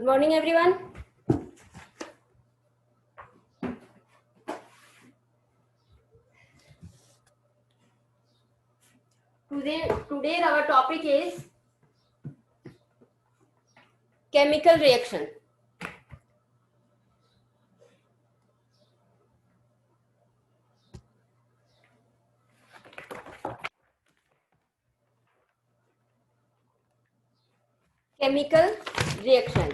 morning, everyone. Today our topic is chemical reaction. Chemical reaction.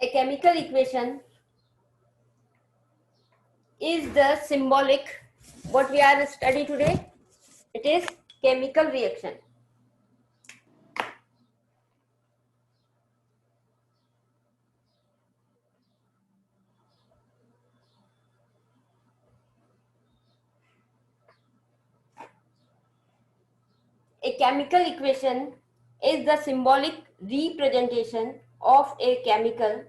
A chemical equation is the symbolic what we are studying today. It is chemical reaction. A chemical equation is the symbolic representation of a chemical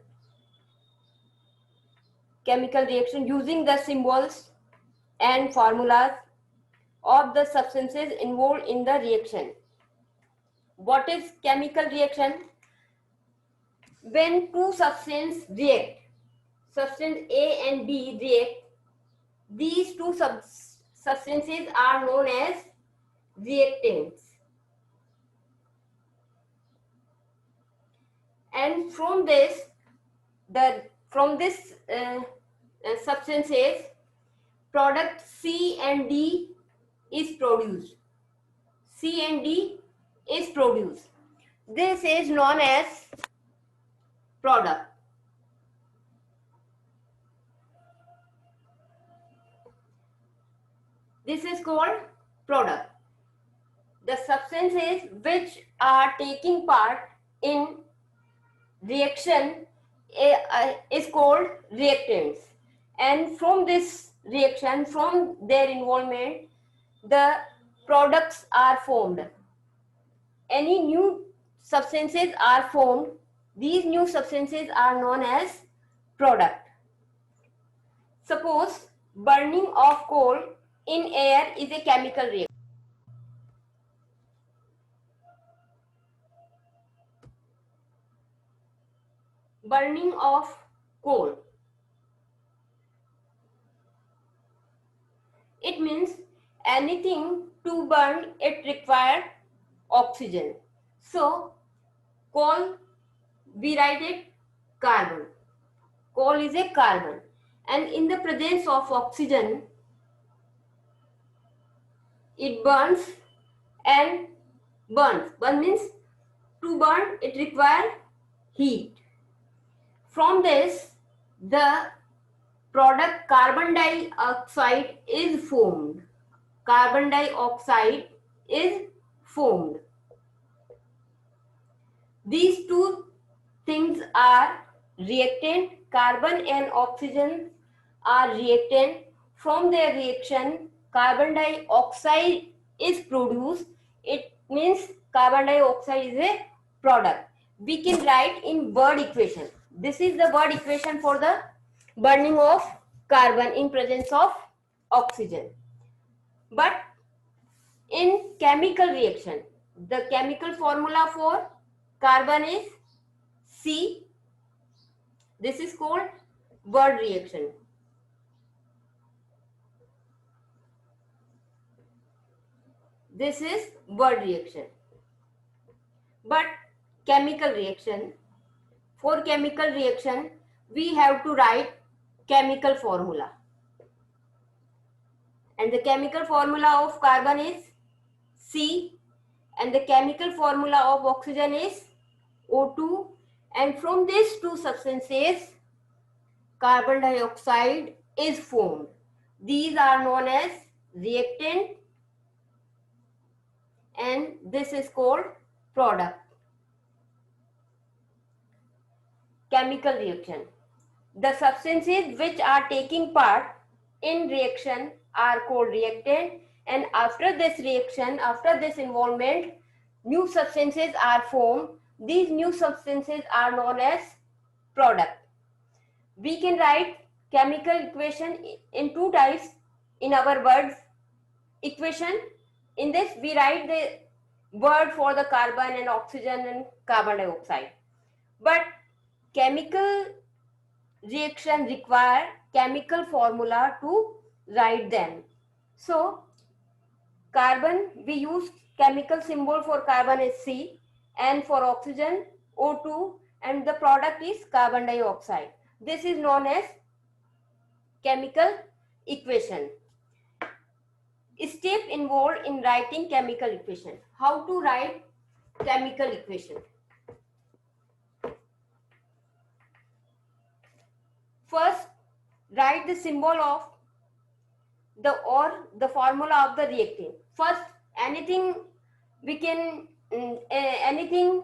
reaction using the symbols and formulas of the substances involved in the reaction. What is chemical reaction? When two substances react, substance A and B react, these two substances are known as reactants. And from this substances, product C and D is produced. C and D is produced. This is known as product. This is called product. The substances which are taking part in reaction is called reactants, and from this reaction, from their involvement, the products are formed. Any new substances are formed. These new substances are known as product. Suppose burning of coal in air is a chemical reaction. Burning of coal, it means anything to burn, it requires oxygen. So coal, we write it carbon. Coal is a carbon, and in the presence of oxygen, it burns and burns. Burn means to burn, it requires heat. From this, the product carbon dioxide is formed. Carbon dioxide is formed. These two things are reactant. Carbon and oxygen are reactant. From their reaction, carbon dioxide is produced. It means carbon dioxide is a product. We can write in word equation. This is the word equation for the burning of carbon in presence of oxygen. But in chemical reaction, the chemical formula for carbon is C. This is called word reaction. This is word reaction. But chemical reaction, for chemical reaction, we have to write chemical formula. And the chemical formula of carbon is C, and the chemical formula of oxygen is O2, and from these two substances, carbon dioxide is formed. These are known as reactant, and this is called product. Chemical reaction. The substances which are taking part in reaction are called reactant, and after this reaction, after this involvement, new substances are formed. These new substances are known as product. We can write chemical equation in two types in our words equation. In this, we write the word for the carbon and oxygen and carbon dioxide. But chemical reaction require chemical formula to write them. So carbon, we use chemical symbol for carbon is C, and for oxygen O2, and the product is carbon dioxide. This is known as chemical equation. Step involved in writing chemical equation. How to write chemical equation? First, write the symbol of the formula of the reactant. First, anything we can anything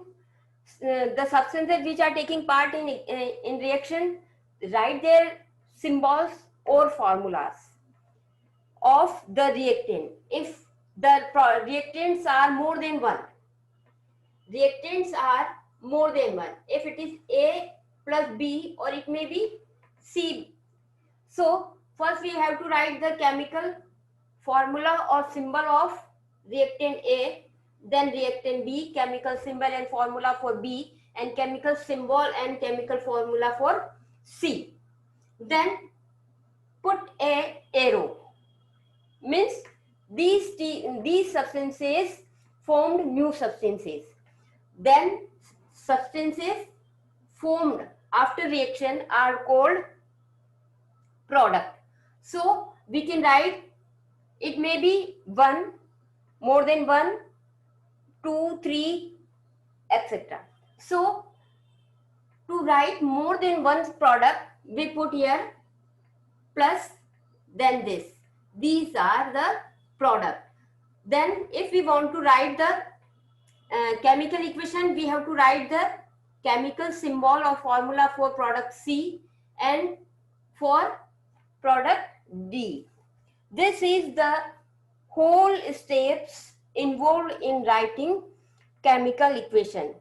the substances which are taking part in reaction, write their symbols or formulas of the reactant. If the reactants are more than one, reactants are more than one. If it is A plus B, or it may be C. So first we have to write the chemical formula or symbol of reactant A, then reactant B, chemical symbol and formula for B, and chemical symbol and chemical formula for C. Then put a arrow, means these substances formed new substances. Then substances formed after reaction are called product. So we can write, it may be one, more than one, 2, 3, etc. So to write more than one product, we put here plus, then this. These are the product. Then if we want to write the chemical equation, we have to write the chemical symbol or formula for product C and for product D. This is the whole steps involved in writing chemical equation.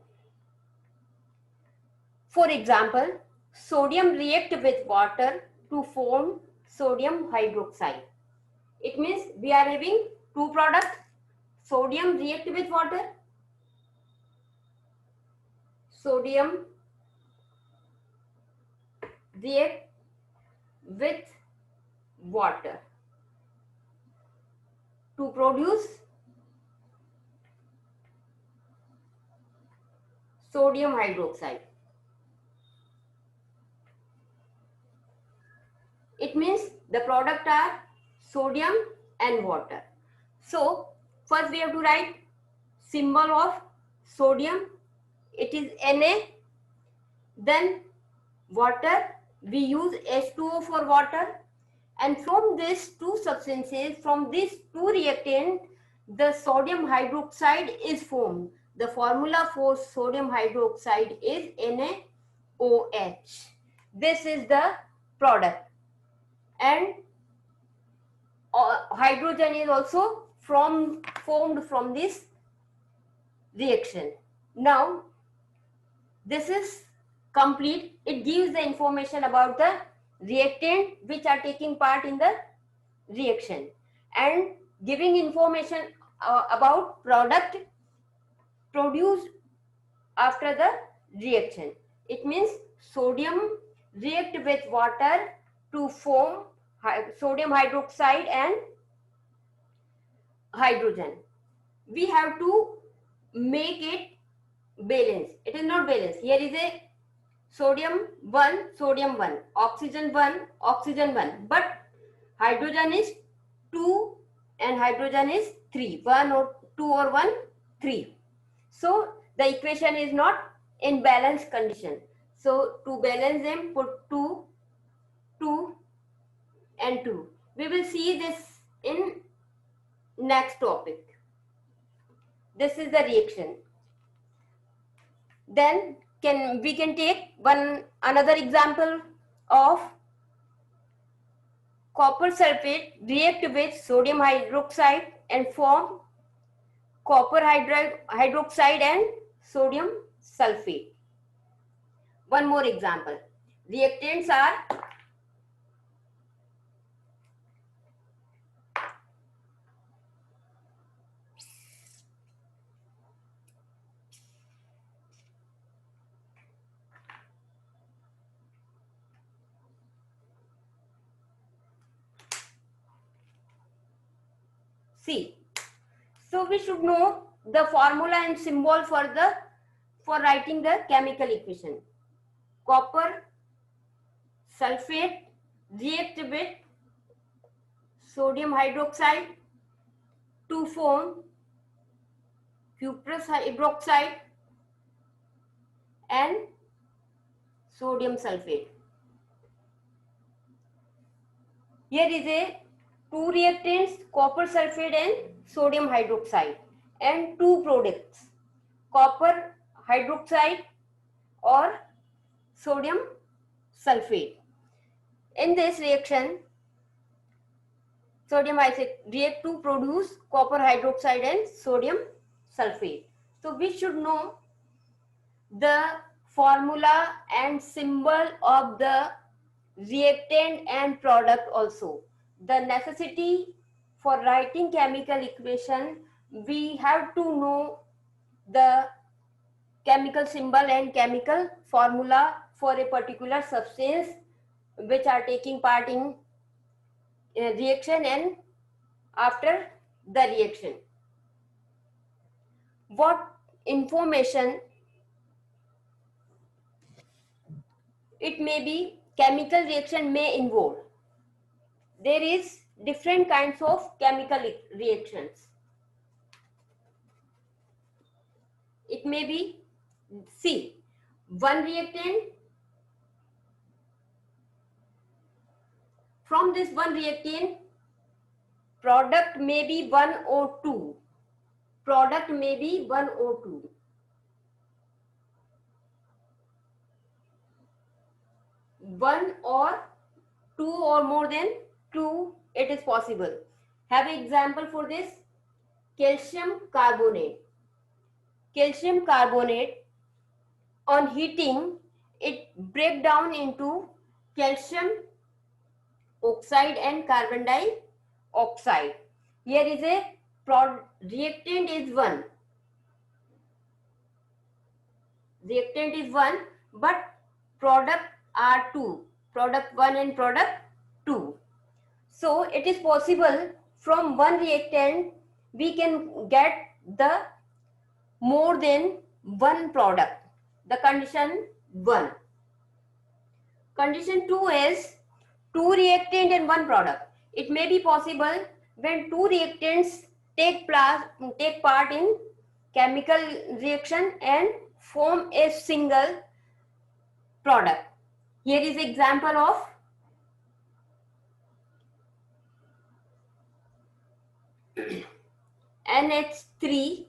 For example, sodium react with water to form sodium hydroxide. It means we are having two products. Sodium react with water. Sodium react with water to produce sodium hydroxide. It means the product are sodium and water. So first we have to write symbol of sodium, it is Na. Then water, we use H2O for water, and from these two substances, from these two reactants, the sodium hydroxide is formed. The formula for sodium hydroxide is NaOH. This is the product, and hydrogen is also formed from this reaction. Now this is complete. It gives the information about the reactant which are taking part in the reaction, and giving information about product produced after the reaction. It means sodium react with water to form sodium hydroxide and hydrogen. We have to make it balance. It is not balanced. Here is a sodium 1, oxygen 1, oxygen 1, but hydrogen is 2 and hydrogen is 3, 1 or 2 or 1, 3. So the equation is not in balanced condition. So to balance them, put 2, 2 and 2. We will see this in next topic. This is the reaction. Then we can take another example of copper sulfate react with sodium hydroxide and form copper hydroxide and sodium sulfate. One more example. Reactants are See, so we should know the formula and symbol for writing the chemical equation. Copper sulfate react with sodium hydroxide to form cuprous hydroxide and sodium sulfate. Here is a two reactants, copper sulfate and sodium hydroxide, and two products, copper hydroxide or sodium sulfate. In this reaction, sodium iodide react to produce copper hydroxide and sodium sulfate. So we should know the formula and symbol of the reactant and product also. The necessity for writing chemical equation, we have to know the chemical symbol and chemical formula for a particular substance which are taking part in reaction and after the reaction. What information it may be chemical reaction may involve? There is different kinds of chemical reactions. It may be, see, one reactant. From this one reactant, product may be 1 or 2. Product may be 1 or 2. One or two or more than 2, it is possible. Have an example for this. Calcium carbonate. Calcium carbonate, on heating, it break down into calcium oxide and carbon dioxide. Here is a reactant is 1. Reactant is 1, but product are 2. Product 1 and product 2. So it is possible from one reactant we can get the more than one product. The condition 1. Condition 2 is 2 reactant and 1 product. It may be possible when 2 reactants take part in chemical reaction and form a single product. Here is example of NH3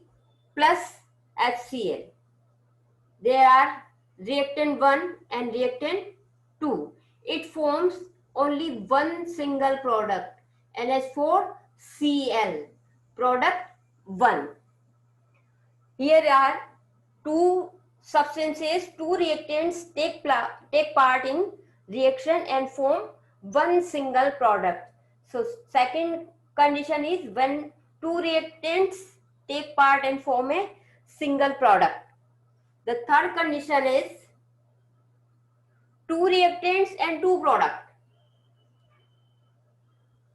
plus HCl. There are reactant 1 and reactant 2. It forms only one single product, NH4Cl, product 1. Here are two substances, two reactants take part in reaction and form one single product. So second condition is when two reactants take part and form a single product. The third condition is two reactants and two product.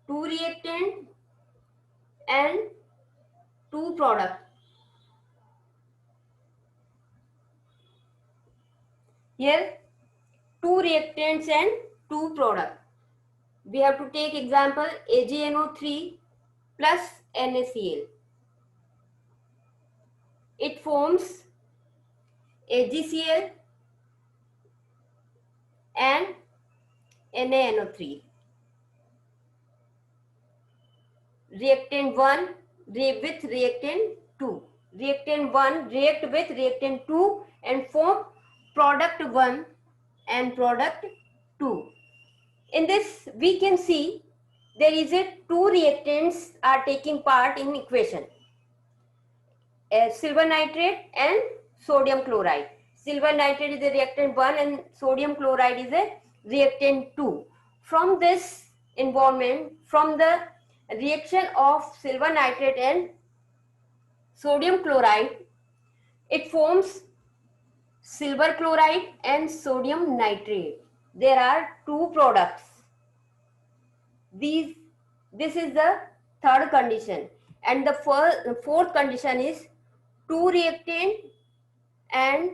Two reactant and two product. Here two reactants and two product. We have to take example AgNO3 plus NaCl. It forms AgCl and NaNO3. Reactant 1 with reactant 2. Reactant 1 react with reactant 2 and form product 1 and product 2. In this we can see there is a two reactants are taking part in equation. Silver nitrate and sodium chloride. Silver nitrate is a reactant 1 and sodium chloride is a reactant 2. From this environment, from the reaction of silver nitrate and sodium chloride, it forms silver chloride and sodium nitrate. There are two products. This is the third condition. And the fourth condition is two reactant, and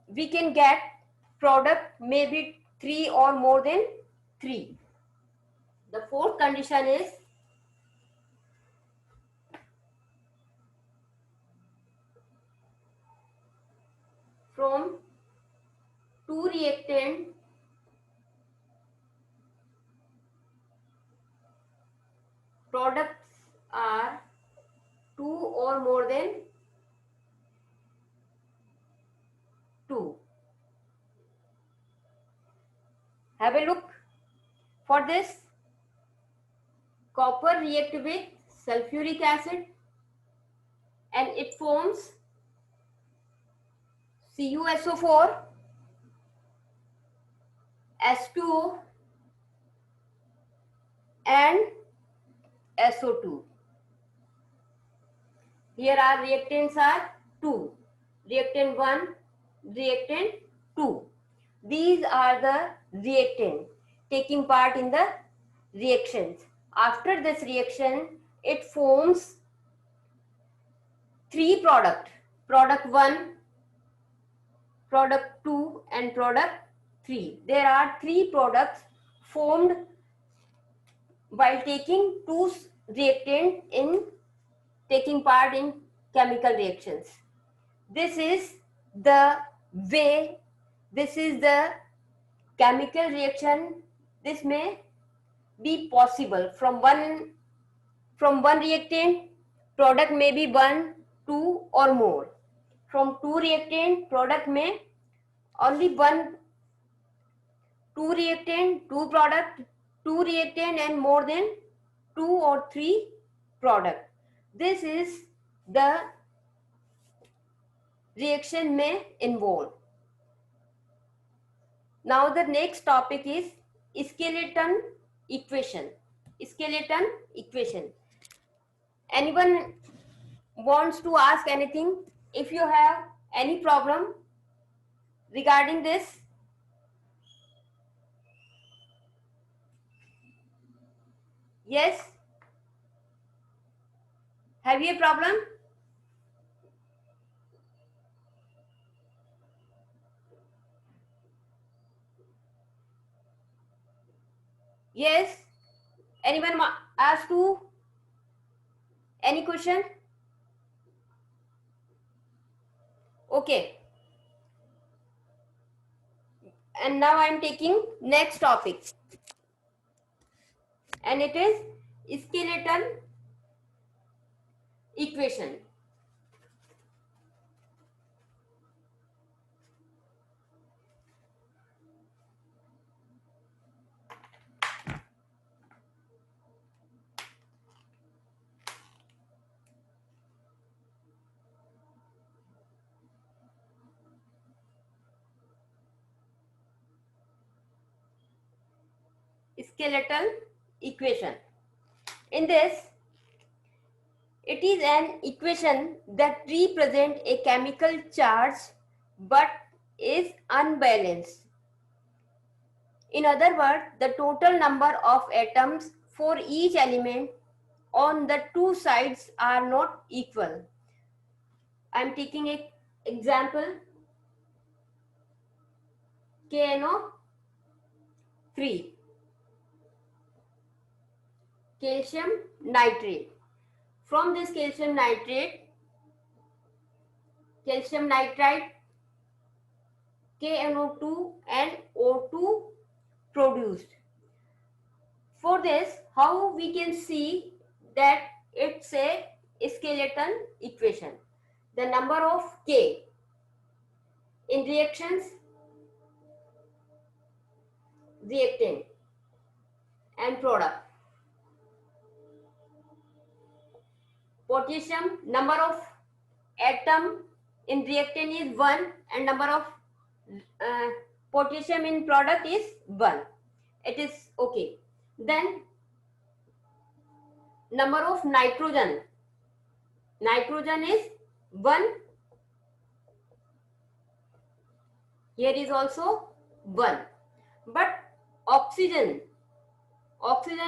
we can get product maybe 3 or more than 3. The fourth condition is from two reactant products are 2 or more than 2. Have a look. For this, copper react with sulfuric acid and it forms CuSO4, H2O and SO2. Here our reactants are 2. Reactant 1, reactant 2. These are the reactants taking part in the reactions. After this reaction, it forms 3 products. Product 1, product 2 and product 3. There are 3 products formed while taking 2 reactants in taking part in chemical reactions. This is the way, this is the chemical reaction. This may be possible from one reactant product may be 1, 2 or more. From 2 reactant product may only 1, 2 reactant, 2 product, 2 reactant and more than 2 or 3 product. This is the reaction may involve. Now the next topic is skeleton equation. Skeleton equation. Anyone wants to ask anything? If you have any problem regarding this? Yes? Have you a problem? Yes? Anyone ask to any question? Okay. And now I am taking next topic. And it is skeleton equation. Skeletal equation. In this, it is an equation that represents a chemical charge but is unbalanced. In other words, the total number of atoms for each element on the two sides are not equal. I am taking an example. KNO3, calcium nitrate. From this calcium nitrate, calcium nitride, KNO2 and O2 produced. For this, how we can see that it's a skeleton equation. The number of K in reactions, reactant and product. Potassium, number of atom in reactant is 1 and number of potassium in product is 1. It is okay. Then number of nitrogen. Nitrogen is 1. Here is also 1. But oxygen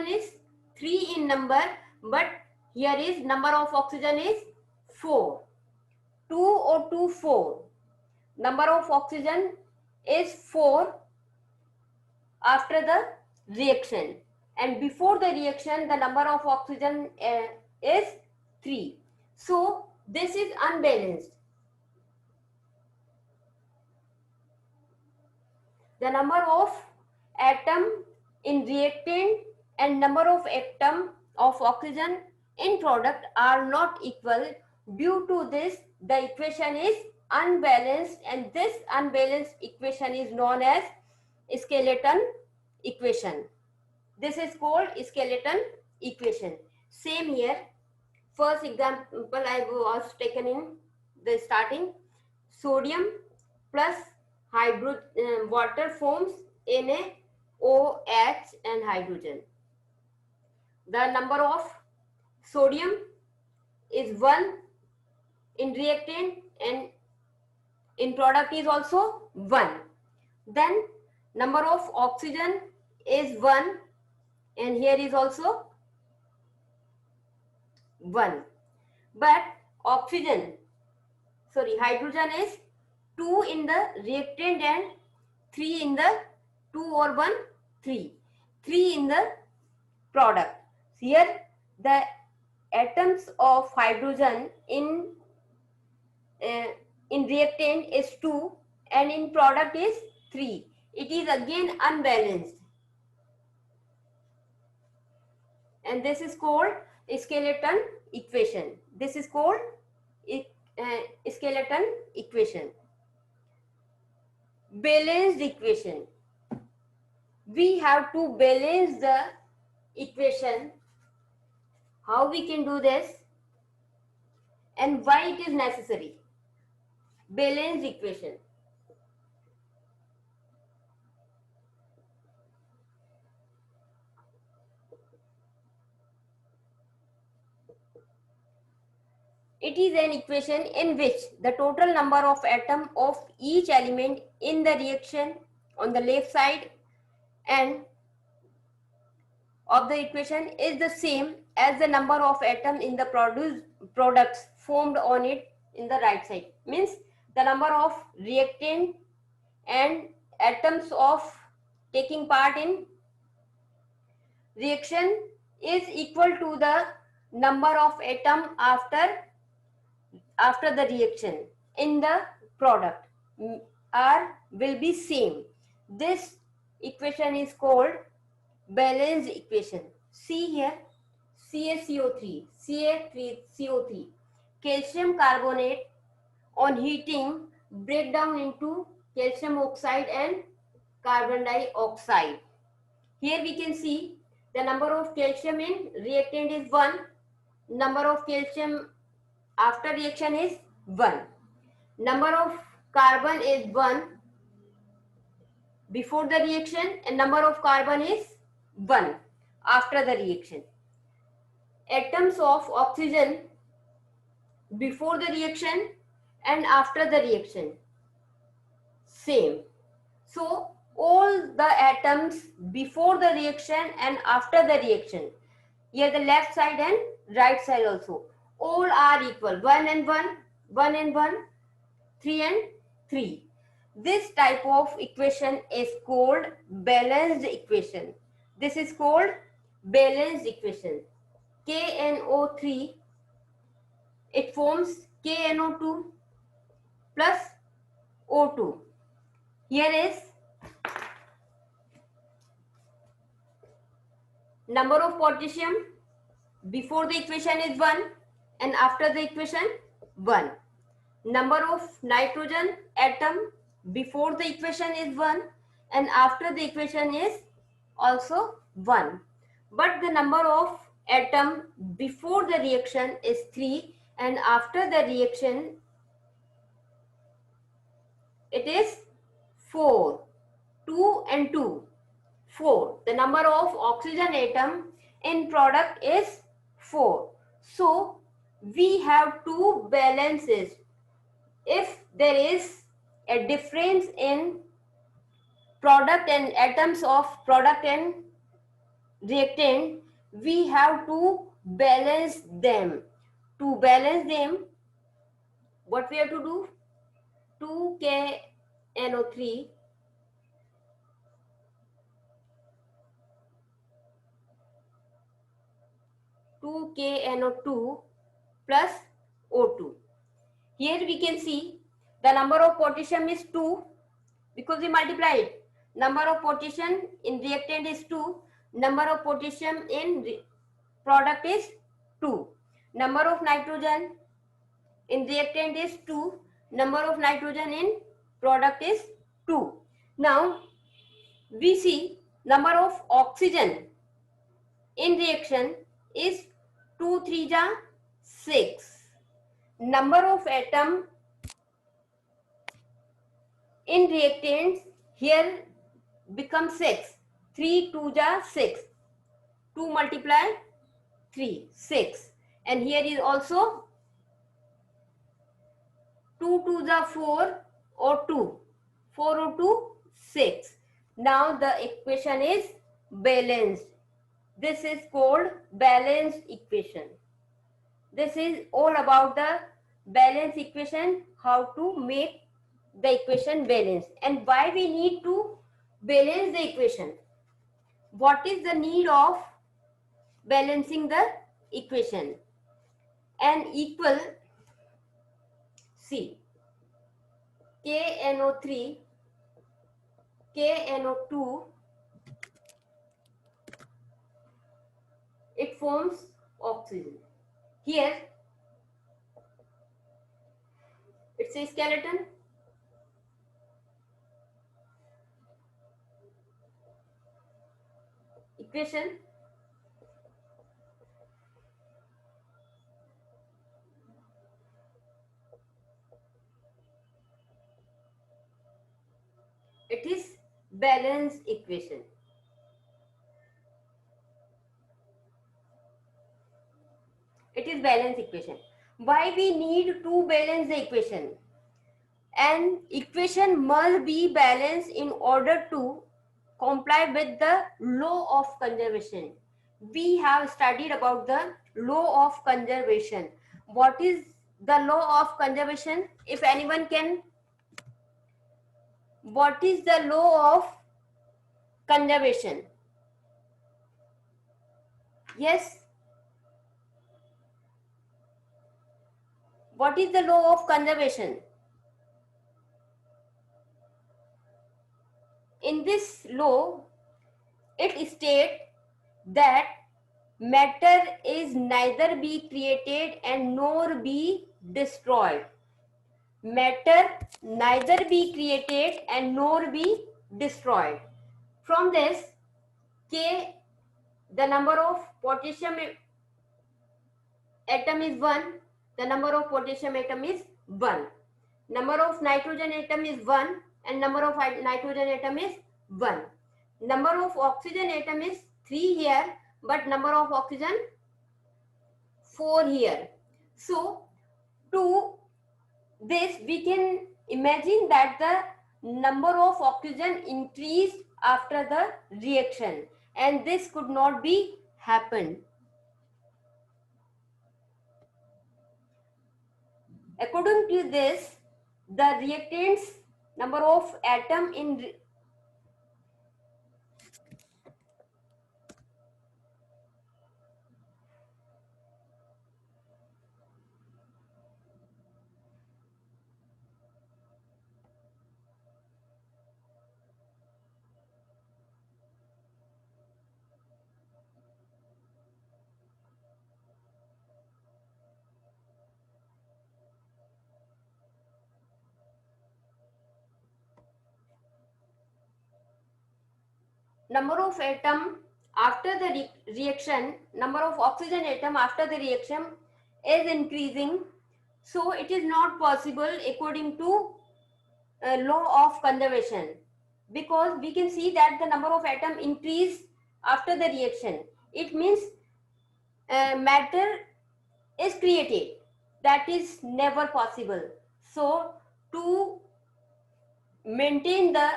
is 3 in number, but Here is number of oxygen is 4. 2O2 4. Number of oxygen is 4 after the reaction, and before the reaction the number of oxygen is 3. So this is unbalanced. The number of atom in reactant and number of atom of oxygen in product are not equal. Due to this, the equation is unbalanced, and this unbalanced equation is known as skeleton equation. This is called skeleton equation. Same here. First example I was taken in the starting. Sodium plus water forms NaOH and hydrogen. The number of sodium is 1 in reactant and in product is also 1. Then number of oxygen is 1 and here is also 1. But hydrogen is 2 in the reactant and 3 in the 2 or 1 3 in the product. Here the atoms of hydrogen in reactant is 2 and in product is 3. It is again unbalanced, and this is called skeleton equation. This is called skeleton equation. Balanced equation. We have to balance the equation. How we can do this and why it is necessary? Balanced equation. It is an equation in which the total number of atoms of each element in the reaction on the left side and of the equation is the same as the number of atoms in the products formed on it in the right side. Means the number of reactant and atoms of taking part in reaction is equal to the number of atom after the reaction in the product will be same. This equation is called balanced equation. See here, CaCO3, Ca3CO3, calcium carbonate on heating break down into calcium oxide and carbon dioxide. Here we can see the number of calcium in reactant is 1, number of calcium after reaction is 1, number of carbon is 1 before the reaction and number of carbon is 1 after the reaction. Atoms of oxygen before the reaction and after the reaction same. So all the atoms before the reaction and after the reaction, here the left side and right side also, all are equal. 1 and 1, 1 and 1, 3 and 3. This type of equation is called balanced equation. This is called balanced equation. KNO3, it forms KNO2 plus O2. Here is number of potassium before the equation is 1 and after the equation 1. Number of nitrogen atom before the equation is 1 and after the equation is also 1. But the number of atom before the reaction is 3 and after the reaction it is 4. 2 and 2. 4. The number of oxygen atom in product is 4. So we have two balances. If there is a difference in product and atoms of product and reactant, we have to balance them. To balance them, what we have to do? 2KNO3 2KNO2 plus O2. Here we can see the number of potassium is 2 because we multiply it. Number of potassium in reactant is 2. Number of potassium in product is 2. Number of nitrogen in reactant is 2. Number of nitrogen in product is 2. Now we see number of oxygen in reaction is 2 3 ja 6. Number of atom in reactants here becomes 6. 3 2 ja 6. 2 multiply 3 6. And here is also 2 2 ja 4 or 2. 4 or 2 6. Now the equation is balanced. This is called balanced equation. This is all about the balanced equation, how to make the equation balanced and why we need to balance the equation. What is the need of balancing the equation? And equal, see, KNO3, KNO2, it forms oxygen. Here, it's a skeleton. Equation, it is balanced equation. It is balanced equation. Why we need to balance the equation? An equation must be balanced in order to comply with the law of conservation. We have studied about the law of conservation. What is the law of conservation? If anyone can, what is the law of conservation? Yes. What is the law of conservation? In this law, it states that matter is neither be created and nor be destroyed. Matter neither be created and nor be destroyed. From this, K, the number of potassium atom is 1. The number of potassium atom is 1. Number of nitrogen atom is 1 and number of nitrogen atom is 1. Number of oxygen atom is 3 here, but number of oxygen 4 here. So to this we can imagine that the number of oxygen increased after the reaction, and this could not be happened. According to this, the reactants number of atom in number of atom after the reaction, number of oxygen atom after the reaction is increasing. So it is not possible according to law of conservation, because we can see that the number of atom increase after the reaction. It means matter is created. That is never possible. So to maintain the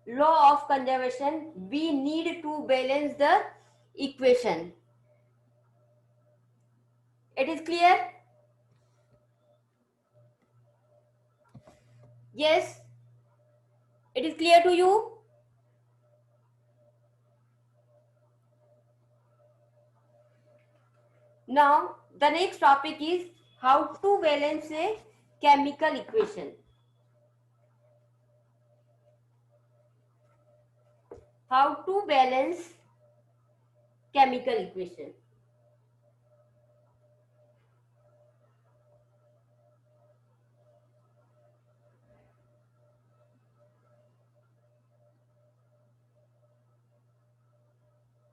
law of conservation, we need to balance the equation. It is clear? Yes, it is clear to you? Now, the next topic is how to balance a chemical equation. How to balance chemical equation.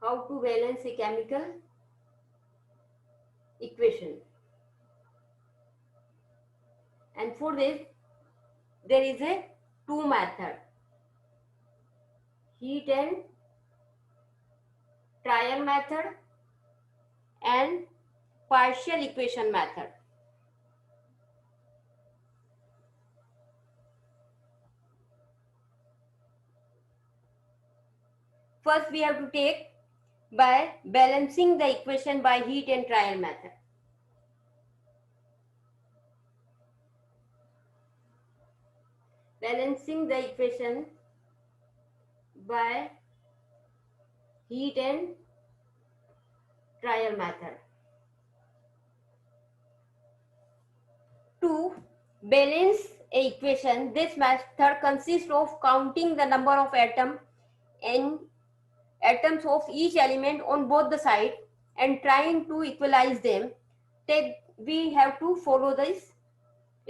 How to balance a chemical equation. And for this, there is a two method. Heat and trial method and partial equation method. First, we have to take by balancing the equation by heat and trial method. Balancing the equation by heat and trial method. To balance a equation, this method consists of counting the number of atoms of each element on both the sides and trying to equalize them. We have to follow these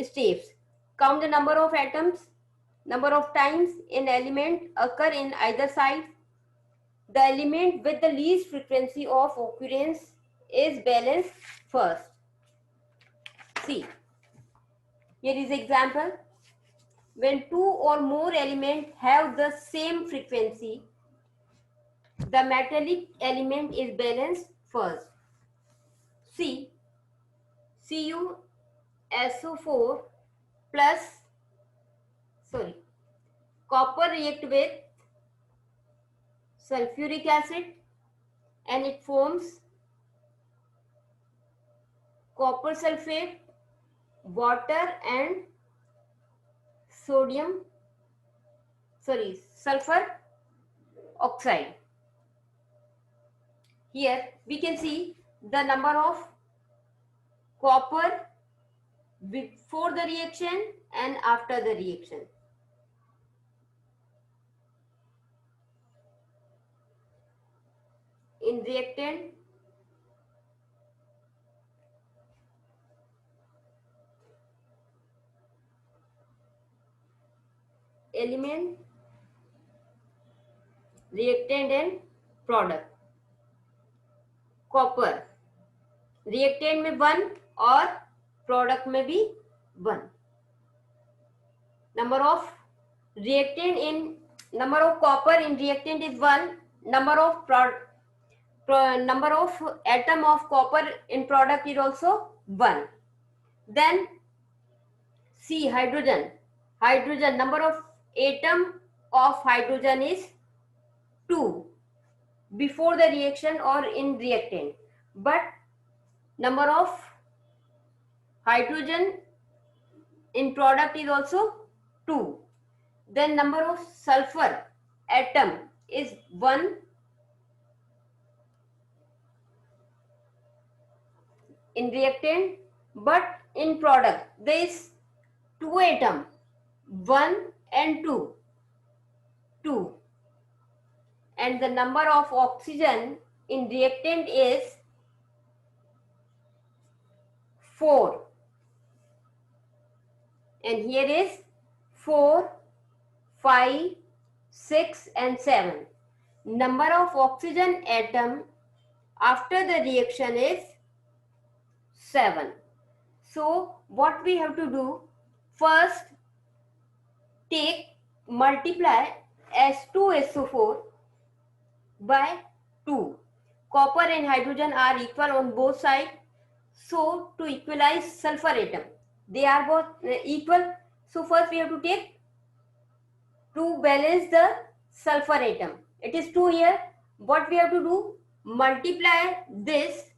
steps. Count the number of atoms, number of times an element occur in either side. The element with the least frequency of occurrence is balanced first. See, here is example. When two or more elements have the same frequency, the metallic element is balanced first. See, CuSO4 plus, copper react with sulfuric acid and it forms copper sulfate, water and sulfur oxide. Here we can see the number of copper before the reaction and after the reaction. In reactant, element, reactant and product. Copper reactant में 1 और product में भी 1. Number of copper in reactant is 1. Number of atom of copper in product is also 1. Then C, hydrogen. Number of atom of hydrogen is 2 before the reaction or in reactant, but number of hydrogen in product is also 2. Then number of sulfur atom is 1 in reactant, but in product there is 2 atom, 1 and 2. And the number of oxygen in reactant is 4. And here is 4, 5, 6 and 7. Number of oxygen atom after the reaction is 7. So what we have to do, first multiply S2SO4 by 2. Copper and hydrogen are equal on both sides. So to equalize sulfur atom, they are both equal. So first we have to take to balance the sulfur atom. It is 2 here. What we have to do? Multiply this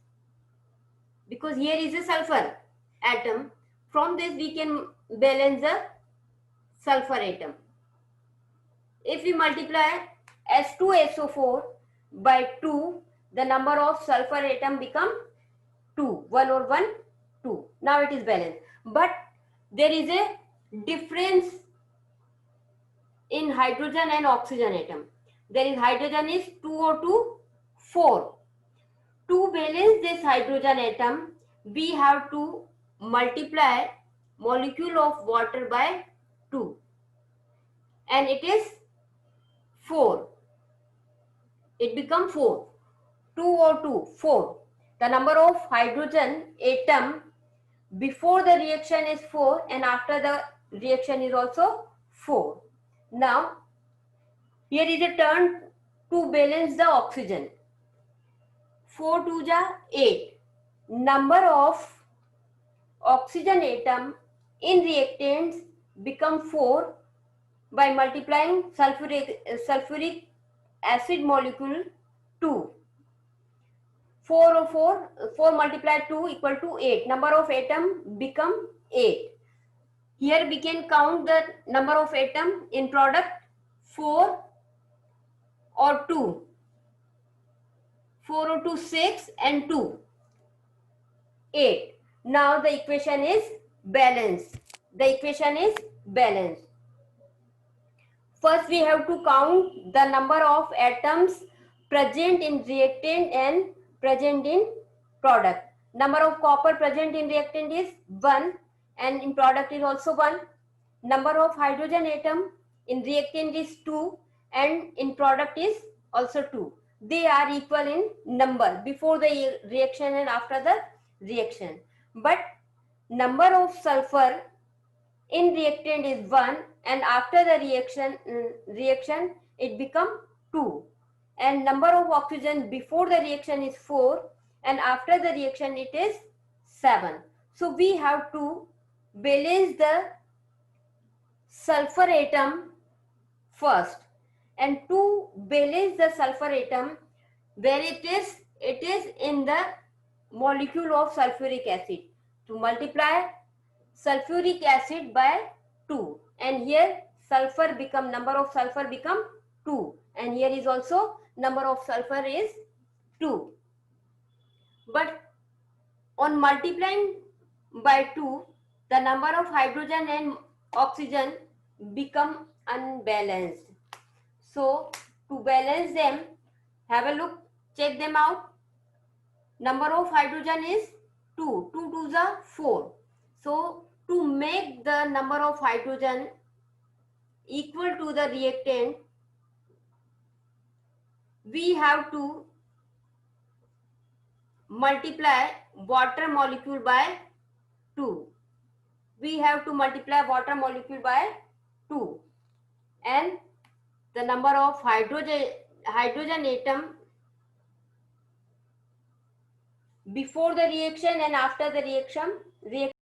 because here is a sulfur atom. From this we can balance the sulfur atom. If we multiply S2SO4 by 2, the number of sulfur atom become 2. 1 or 1, 2. Now it is balanced. But there is a difference in hydrogen and oxygen atom. There is hydrogen is 2O2, 4. To balance this hydrogen atom, we have to multiply molecule of water by 2. And it is 4. It becomes 4. 2O2, 4. The number of hydrogen atom before the reaction is 4 and after the reaction is also 4. Now, here is a turn to balance the oxygen. 4 2 ja 8. Number of oxygen atom in reactants become 4 by multiplying sulfuric acid molecule 2. 4 multiplied 2 equal to 8. Number of atom become 8. Here we can count the number of atom in product 4 or 2. 4 or 2, 6 and 2, 8. Now the equation is balanced. The equation is balanced. First we have to count the number of atoms present in reactant and present in product. Number of copper present in reactant is 1 and in product is also 1. Number of hydrogen atom in reactant is 2 and in product is also 2. They are equal in number before the reaction and after the reaction. But number of sulfur in reactant is 1 and after the reaction it become 2. And number of oxygen before the reaction is 4 and after the reaction it is 7. So we have to balance the sulfur atom first, and to balance the sulfur atom where it is in the molecule of sulfuric acid, to multiply sulfuric acid by 2 and here sulfur become, number of sulfur become 2 and here is also number of sulfur is 2. But on multiplying by 2, the number of hydrogen and oxygen become unbalanced. So to balance them, have a look, check them out. Number of hydrogen is 2. 2 2s are 4. So to make the number of hydrogen equal to the reactant, we have to multiply water molecule by 2. We have to multiply water molecule by 2 and the number of hydrogen atom before the reaction and after the reaction